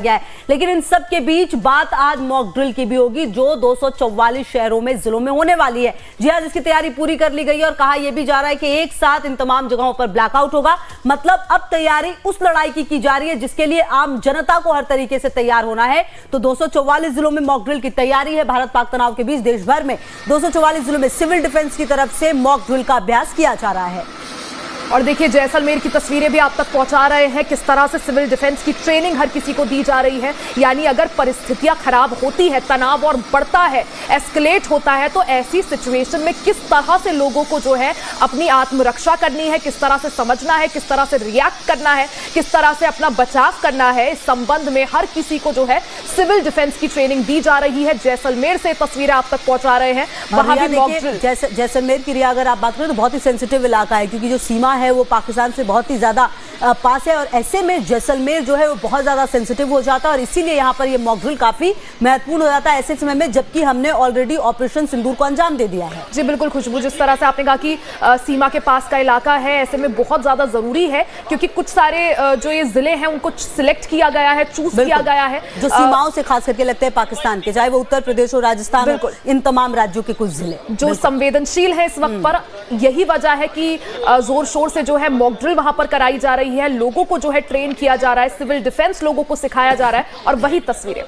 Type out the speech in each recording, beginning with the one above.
गया है। लेकिन इन सब के बीच बात आज मॉक ड्रिल की भी होगी जो 244 शहरों में जिलों में होने वाली है। जी आज इसकी तैयारी पूरी कर ली गई है और कहा यह भी जा रहा है कि एक साथ इन तमाम जगहों पर ब्लैकआउट होगा। मतलब अब तैयारी उस लड़ाई की जा रही है जिसके लिए आम जनता को हर तरीके से तैयार होना है। तो 244 जिलों में मॉक ड्रिल की तैयारी है। भारत पाक तनाव के बीच देश भर में 244 जिलों में सिविल डिफेंस की तरफ से मॉक ड्रिल का अभ्यास किया जा रहा है। और देखिए जैसलमेर की तस्वीरें भी आप तक पहुंचा रहे हैं, किस तरह से सिविल डिफेंस की ट्रेनिंग हर किसी को दी जा रही है। यानी अगर परिस्थितियां खराब होती है, तनाव और बढ़ता है, एस्केलेट होता है, तो ऐसी सिचुएशन में किस तरह से लोगों को जो है अपनी आत्मरक्षा करनी है, किस तरह से समझना है, किस तरह से रिएक्ट करना है, किस तरह से अपना बचाव करना है, इस संबंध में हर किसी को जो है सिविल डिफेंस की ट्रेनिंग दी जा रही है। जैसलमेर से तस्वीरें आप तक पहुंचा रहे हैं। वहां भी मॉक ड्रिल। जैसलमेर की रिया अगर आप बात करें तो बहुत ही सेंसिटिव इलाका है क्योंकि जो सीमा है वो पाकिस्तान से बहुत ही ज्यादा पास है और ऐसे में जैसलमेर जो है वो बहुत ज्यादा सेंसिटिव हो जाता है और इसीलिए यहाँ पर ये मॉक ड्रिल काफी महत्वपूर्ण हो जाता है ऐसे समय में जबकि हमने ऑलरेडी ऑपरेशन सिंदूर को अंजाम दे दिया है। जी बिल्कुल खुशबू, जिस तरह से आपने कहा कि सीमा के पास का इलाका है, ऐसे में बहुत ज्यादा जरूरी है क्योंकि कुछ सारे जो ये जिले हैं उनको सिलेक्ट किया गया है, चूज किया गया है जो सीमाओं से खास करके लगते हैं पाकिस्तान के, चाहे वो उत्तर प्रदेश और राजस्थान, इन तमाम राज्यों के कुछ जिले जो संवेदनशील है इस वक्त पर। यही वजह है कि जोर शोर से जो है मॉक ड्रिल वहां पर कराई जा रही है, लोगों को जो है ट्रेन किया जा रहा है, सिविल डिफेंस लोगों को सिखाया जा रहा है। और वही तस्वीरें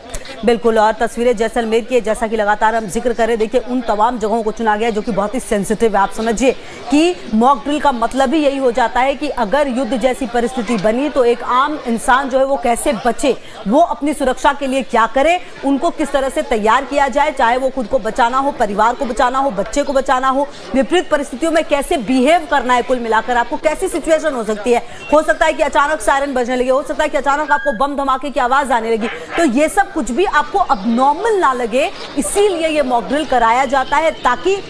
बिल्कुल, और तस्वीरें जैसलमेर की जैसा कि लगातार हम जिक्र करें, देखिए उन तमाम जगहों को चुना गया जो कि बहुत ही सेंसिटिव है। आप समझिए कि मॉक ड्रिल का मतलब ही यही हो जाता है कि अगर युद्ध जैसी परिस्थिति बनी तो एक आम इंसान जो है वो कैसे बचे, वो अपनी सुरक्षा के लिए क्या करे, उनको किस तरह से तैयार किया जाए, चाहे वो खुद को बचाना हो, परिवार को बचाना हो, बच्चे को बचाना हो, विपरीत परिस्थितियों में कैसे बिहेव करना है। कुल मिलाकर आपको कैसी सिचुएशन हो सकती है, हो सकता है कि अचानक सायरन बजने लगे, हो सकता है कि अचानक आपको बम धमाके की आवाज आने लगी, तो ये सब कुछ भी आपको अबनॉर्मल ना लगे, इसीलिए ये मॉक ड्रिल कराया जाता है ताकि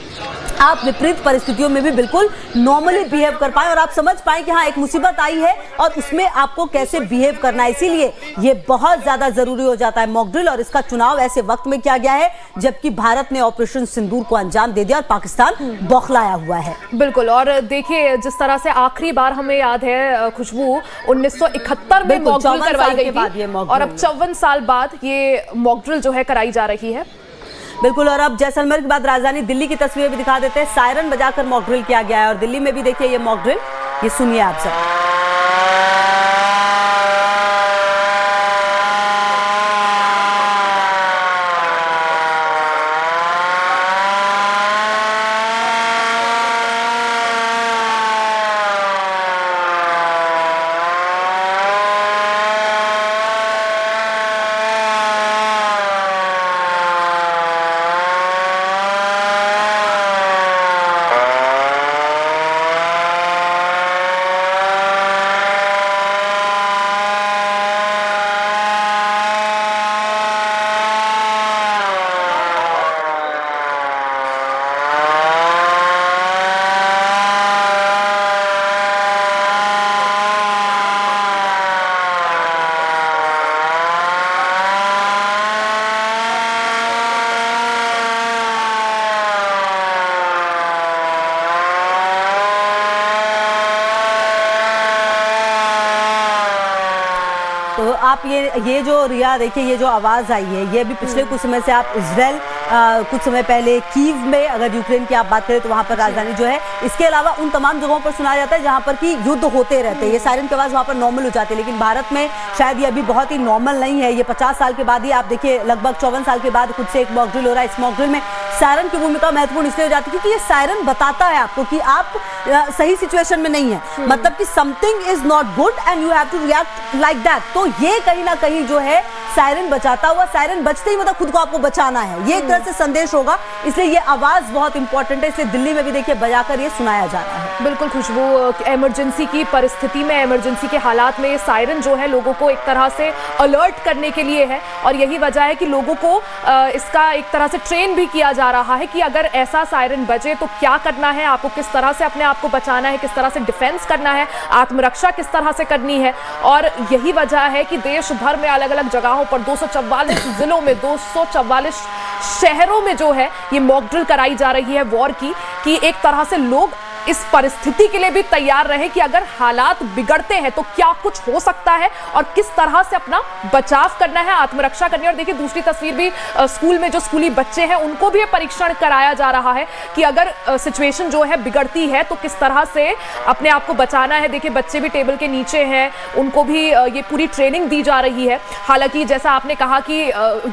आप विपरीत परिस्थितियों में भी बिल्कुल नॉर्मली बिहेव कर पाए और आप समझ पाए कि हाँ एक मुसीबत आई है और उसमें आपको कैसे बिहेव करना है। इसीलिए ये बहुत ज्यादा जरूरी हो जाता है मॉक ड्रिल और इसका चुनाव ऐसे वक्त में किया गया है जबकि भारत ने ऑपरेशन सिंदूर को अंजाम दे दिया और पाकिस्तान बौखलाया हुआ है। बिल्कुल, और देखिए जिस तरह से आखिरी बार हमें याद है खुशबू 1971 में मॉक ड्रिल करवाई गई थी और अब 54 साल बाद ये मॉक ड्रिल जो है कराई जा रही है। बिल्कुल, और अब जैसलमेर के बाद राजधानी दिल्ली की तस्वीरें भी दिखा देते हैं। सायरन बजाकर मॉक ड्रिल किया गया है और दिल्ली में भी देखिए ये मॉक ड्रिल, ये सुनिए आप सब। तो आप ये जो रिया देखिए, ये जो आवाज़ आई है ये भी पिछले कुछ समय से आप इजराइल कुछ समय पहले कीव में, अगर यूक्रेन की आप बात करें तो वहाँ पर राजधानी जो है, इसके अलावा उन तमाम जगहों पर सुनाया जाता है जहाँ पर कि युद्ध होते रहते हैं। ये सायरन की आवाज़ वहाँ पर नॉर्मल हो जाती है लेकिन भारत में शायद ये अभी बहुत ही नॉर्मल नहीं है। ये 50 साल के बाद ही आप देखिए, लगभग 54 साल के बाद खुद से एक मॉक ड्रिल हो रहा है। इस मॉक ड्रिल में सायरन की भूमिका महत्वपूर्ण इसलिए हो जाती है क्योंकि ये सायरन बताता है आपको कि आप सही सिचुएशन में नहीं है, मतलब कि something is not good and you have to react like that. तो ये कहीं ना कहीं जो है सायरन बचाता हुआ, सायरन बजते ही मतलब खुद को आपको बचाना है, ये एक तरह से संदेश होगा। इसलिए ये आवाज बहुत इंपॉर्टेंट है, इसलिए दिल्ली में भी देखिए बजाकर ये सुनाया जा रहा है। बिल्कुल खुशबू, इमरजेंसी की परिस्थिति में, इमरजेंसी के हालात में ये सायरन जो है लोगों को एक तरह से अलर्ट करने के लिए है और यही वजह है कि लोगों को इसका एक तरह से ट्रेन भी किया जा रहा है कि अगर ऐसा सायरन बजे तो क्या करना है, आपको किस तरह से अपने आप को बचाना है, किस तरह से डिफेंस करना है, आत्मरक्षा किस तरह से करनी है। और यही वजह है कि देश भर में अलग अलग जगहों पर 244 जिलों में 244 शहरों में जो है ये मॉक ड्रिल कराई जा रही है वॉर की, कि एक तरह से लोग इस परिस्थिति के लिए भी तैयार रहे कि अगर हालात बिगड़ते हैं तो क्या कुछ हो सकता है और किस तरह से अपना बचाव करना है, आत्मरक्षा करनी है। और देखिए दूसरी तस्वीर भी स्कूल में जो स्कूली बच्चे हैं उनको भी परीक्षण कराया जा रहा है कि अगर सिचुएशन जो है बिगड़ती है तो किस तरह से अपने आप को बचाना है। देखिए बच्चे भी टेबल के नीचे हैं, उनको भी ये पूरी ट्रेनिंग दी जा रही है। हालांकि जैसा आपने कहा कि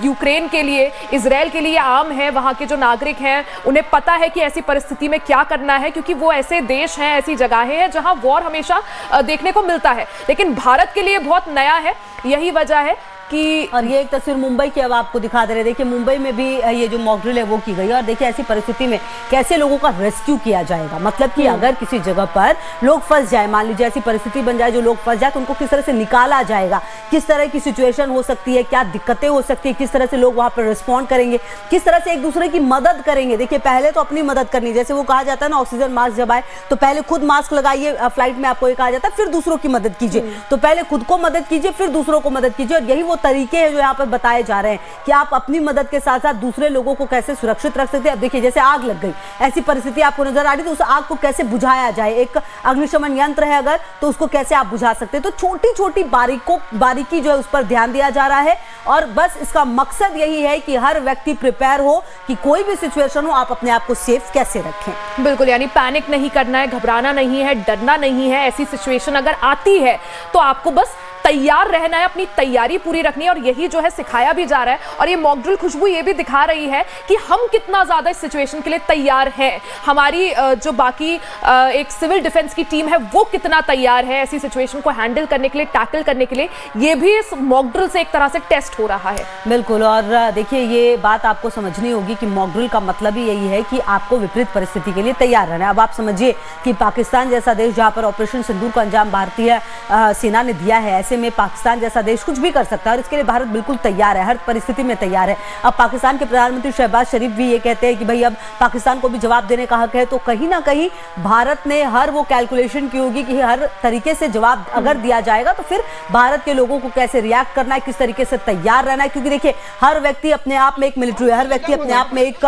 यूक्रेन के लिए, इजराइल के लिए आम है, वहां के जो नागरिक हैं उन्हें पता है कि ऐसी परिस्थिति में क्या करना है, क्योंकि वो ऐसे देश हैं, ऐसी जगहें हैं जहां वॉर हमेशा देखने को मिलता है। लेकिन भारत के लिए बहुत नया है, यही वजह है कि और ये एक तस्वीर मुंबई की अब आपको दिखा दे रहे हैं। देखिए मुंबई में भी ये जो मॉक ड्रिल है वो की गई है और देखिए ऐसी परिस्थिति में कैसे लोगों का रेस्क्यू किया जाएगा। मतलब कि अगर किसी जगह पर लोग फंस जाए, मान लीजिए ऐसी परिस्थिति बन जाए जो लोग फंस जाए, तो उनको किस तरह से निकाला जाएगा, किस तरह की सिचुएशन हो सकती है, क्या दिक्कतें हो सकती है, किस तरह से लोग वहां पर रिस्पॉन्ड करेंगे, किस तरह से एक दूसरे की मदद करेंगे। देखिए पहले तो अपनी मदद करनी, जैसे वो कहा जाता है ना ऑक्सीजन मास्क जब आए तो पहले खुद मास्क लगाइए, फ्लाइट में आपको ये कहा जाता है, फिर दूसरों की मदद कीजिए। तो पहले खुद को मदद कीजिए फिर दूसरों को मदद कीजिए। और यही वो तरीके हैं जो यहाँ पर बताए जा रहे हैं कि आप अपनी मदद के साथ साथ दूसरे लोगों को कैसे सुरक्षित रख सकते हैं। अब देखिए जैसे आग लग गई, ऐसी परिस्थिति आपको नजर आ रही, तो उस आग को कैसे बुझाया जाए, एक अग्निशमन यंत्र है अगर तो उसको कैसे आप बुझा सकते हैं। तो छोटी छोटी बारीकी जो है उस पर ध्यान दिया जा रहा है और बस इसका मकसद यही है कि हर व्यक्ति प्रिपेयर हो कि कोई भी सिचुएशन हो आप अपने आप को सेफ कैसे रखें। बिल्कुल, यानी पैनिक नहीं करना है, घबराना नहीं है, डरना नहीं है। ऐसी सिचुएशन अगर आती है तो आपको बस तैयार रहना है, अपनी तैयारी पूरी रखनी है और यही जो है सिखाया भी जा रहा है। और ये मॉक ड्रिल खुशबू ये भी दिखा रही है कि हम कितना ज्यादा इस सिचुएशन के लिए तैयार हैं। हमारी जो बाकी एक सिविल डिफेंस की टीम है वो कितना तैयार है ऐसी सिचुएशन को हैंडल करने के लिए, टैकल करने के लिए। ये भी इस मॉक ड्रिल से एक तरह से टेस्ट हो रहा है। बिल्कुल, और देखिए ये बात आपको समझनी होगी कि मॉक ड्रिल का मतलब ही यही है कि आपको विपरीत परिस्थिति के लिए तैयार रहना है। अब आप समझिए कि पाकिस्तान जैसा देश जहां पर ऑपरेशन सिंदूर को अंजाम भारतीय सेना ने दिया है, ऐसे में पाकिस्तान जैसा देश कुछ भी कर सकता है और इसके लिए भारत बिल्कुल तैयार है, हर परिस्थिति में तैयार है। अब पाकिस्तान के प्रधानमंत्री शहबाज शरीफ भी ये कहते हैं कि भाई अब पाकिस्तान को भी जवाब देने का हक है। तो कहीं ना कहीं भारत ने हर वो कैलकुलेशन की होगी कि हर तरीके से जवाब अगर दिया जाएगा तो फिर भारत के लोगों को कैसे रिएक्ट करना है, किस तरीके से तैयार रहना है। क्योंकि देखिए हर व्यक्ति अपने आप में एक मिलिट्री है, हर व्यक्ति अपने आप में एक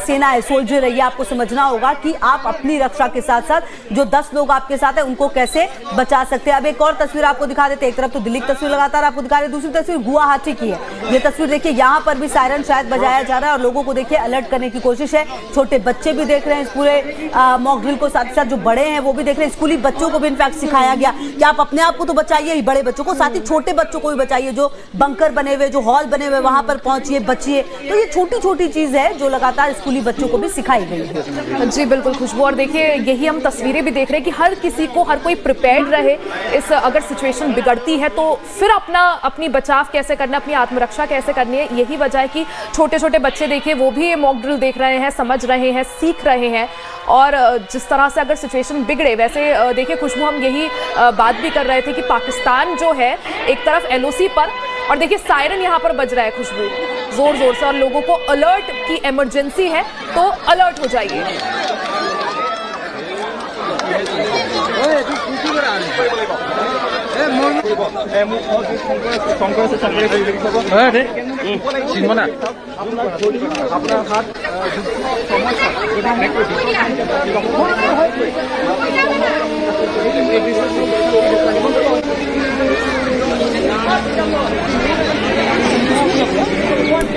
सेना है, सोल्जर है। ये आपको समझना होगा कि आप अपनी रक्षा के साथ साथ जो 10 लोग आपके साथ है उनको कैसे बचा सकते हैं। अब एक और तस्वीर आपको दिखा देते हैं। एक तरफ तो दिल्ली की तस्वीर लगातार आपको दिखा रहे, दूसरी तस्वीर गुवाहाटी की है। ये तस्वीर देखिए, यहाँ पर भी सायरन शायद बजाया जा रहा है और लोगों को देखिए अलर्ट करने की कोशिश है। छोटे बच्चे भी देख रहे हैं इस पूरे मॉक ड्रिल को, साथ ही साथ जो बड़े हैं वो भी देख रहे हैं। स्कूली बच्चों को भी इनफैक्ट सिखाया गया कि आप अपने आप को तो बचाइए ही, बड़े बच्चों को, साथ ही छोटे बच्चों को भी बचाइए, जो बंकर बने हुए, जो हॉल बने हुए वहां पर पहुंचिए, बचिए। तो ये छोटी छोटी चीज है जो लगातार स्कूली बच्चों को भी सिखाई गई है। जी बिल्कुल खुशबू, और देखिए यही हम तस्वीरें भी देख रहे हैं कि हर किसी को, हर कोई प्रिपेयर्ड रहे। इस अगर सिचुएशन बिगड़ती है तो फिर अपनी बचाव कैसे करना, अपनी आत्मरक्षा कैसे करनी है। यही वजह है कि छोटे छोटे बच्चे देखिए वो भी ये मॉक ड्रिल देख रहे हैं, समझ रहे हैं, सीख रहे हैं। और जिस तरह से अगर सिचुएशन बिगड़े, वैसे देखिए खुशबू हम यही बात भी कर रहे थे कि पाकिस्तान जो है एक तरफ एलओसी पर, और देखिए सायरन यहाँ पर बज रहा है खुशबू जोर जोर से, और लोगों को अलर्ट की इमरजेंसी है तो अलर्ट हो जाइए।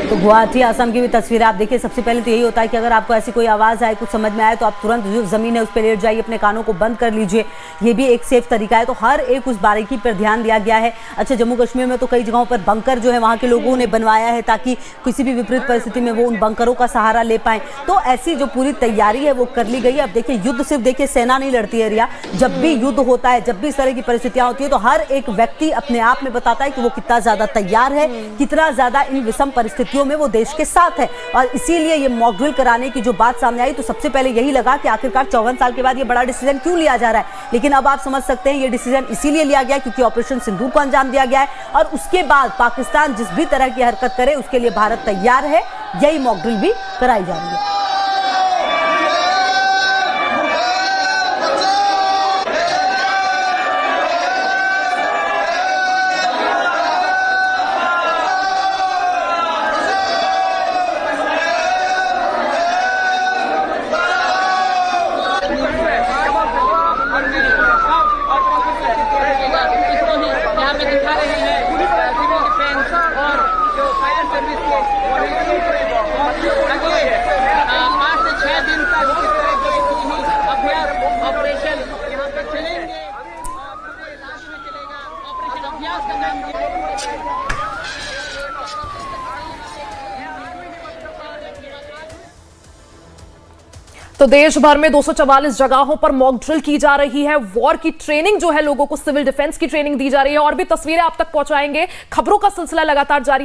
तो गुवाहाटी असम की भी तस्वीर आप देखिए। सबसे पहले तो यही होता है कि अगर आपको ऐसी कोई आवाज़ आए, कुछ समझ में आए, तो आप तुरंत जो ज़मीन है उस पर लेट जाइए, अपने कानों को बंद कर लीजिए। ये भी एक सेफ तरीका है। तो हर एक उस बारीकी पर ध्यान दिया गया है। अच्छा, जम्मू कश्मीर में तो कई जगहों पर बंकर जो है वहाँ के लोगों ने बनवाया है ताकि किसी भी विपरीत परिस्थिति में वो उन बंकरों का सहारा ले पाएँ। तो ऐसी जो पूरी तैयारी है वो कर ली गई है। अब देखिए युद्ध सिर्फ देखिए सेना नहीं लड़ती है रिया, जब भी युद्ध होता है, जब भी इस तरह की परिस्थितियाँ होती है तो हर एक व्यक्ति अपने आप में बताता है कि वो कितना ज़्यादा तैयार है, कितना ज़्यादा इन विषम परिस्थितियों में वो देश के साथ है। और इसीलिए ये मॉक ड्रिल कराने की जो बात सामने आई तो सबसे पहले यही लगा कि आखिरकार 54 साल के बाद ये बड़ा डिसीजन क्यों लिया जा रहा है। लेकिन अब आप समझ सकते हैं ये डिसीजन इसीलिए लिया गया क्योंकि ऑपरेशन सिंदूर को अंजाम दिया गया है और उसके बाद पाकिस्तान जिस भी तरह की हरकत करे उसके लिए भारत तैयार है। यही मॉक ड्रिल भी कराई जा रही है। तो देश भर में 244 जगहों पर मॉक ड्रिल की जा रही है। वॉर की ट्रेनिंग जो है, लोगों को सिविल डिफेंस की ट्रेनिंग दी जा रही है। और भी तस्वीरें आप तक पहुंचाएंगे। खबरों का सिलसिला लगातार जारी है।